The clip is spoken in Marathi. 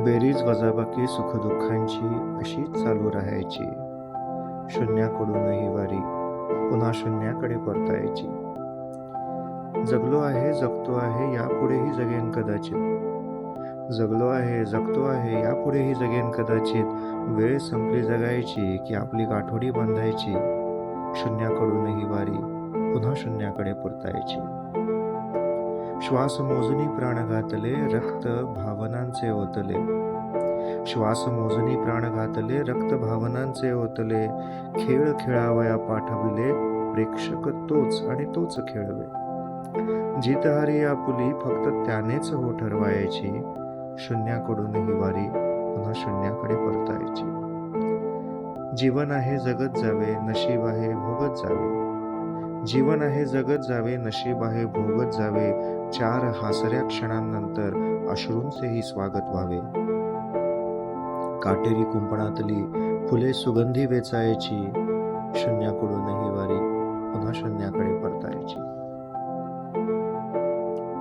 बेरीज वजाबाकी सुखदुःखांची अशीच चालू राहायची. शून्याकडूनही वारी पुन्हा शून्याकडे परतायची. जगलो आहे, जगतो आहे, यापुढेही जगेन कदाचित. जगलो आहे, जगतो आहे, यापुढेही जगेन कदाचित. वेळ संपली जगायची की आपली गाठोडी बांधायची. शून्याकडूनही वारी पुन्हा शून्याकडे परतायची. श्वास मोजणी प्राण घातले, रक्त भावनांचे ओतले. श्वास मोजणी प्राण घातले, रक्त भावनांचे ओतले. खेळ खेळावया पाठविले, प्रेक्षक तोच आणि तोच खेळवे. जितहारी आपुली फक्त त्यानेच हो ठरवायची. शून्याकडूनही वारी पुन्हा शून्याकडे परतायची. जीवन आहे जगत जावे, नशीब आहे भोगत जावे. जीवन आहे जगत जावे, नशीब आहे भोगत जावे. 4 हासऱ्या क्षणांनंतर अश्रूंचेही स्वागत व्हावे. काटेरी कुंपणातली फुले सुगंधी वेचायची. शून्याकडूनही वारी पुन्हा शून्याकडे परतायची.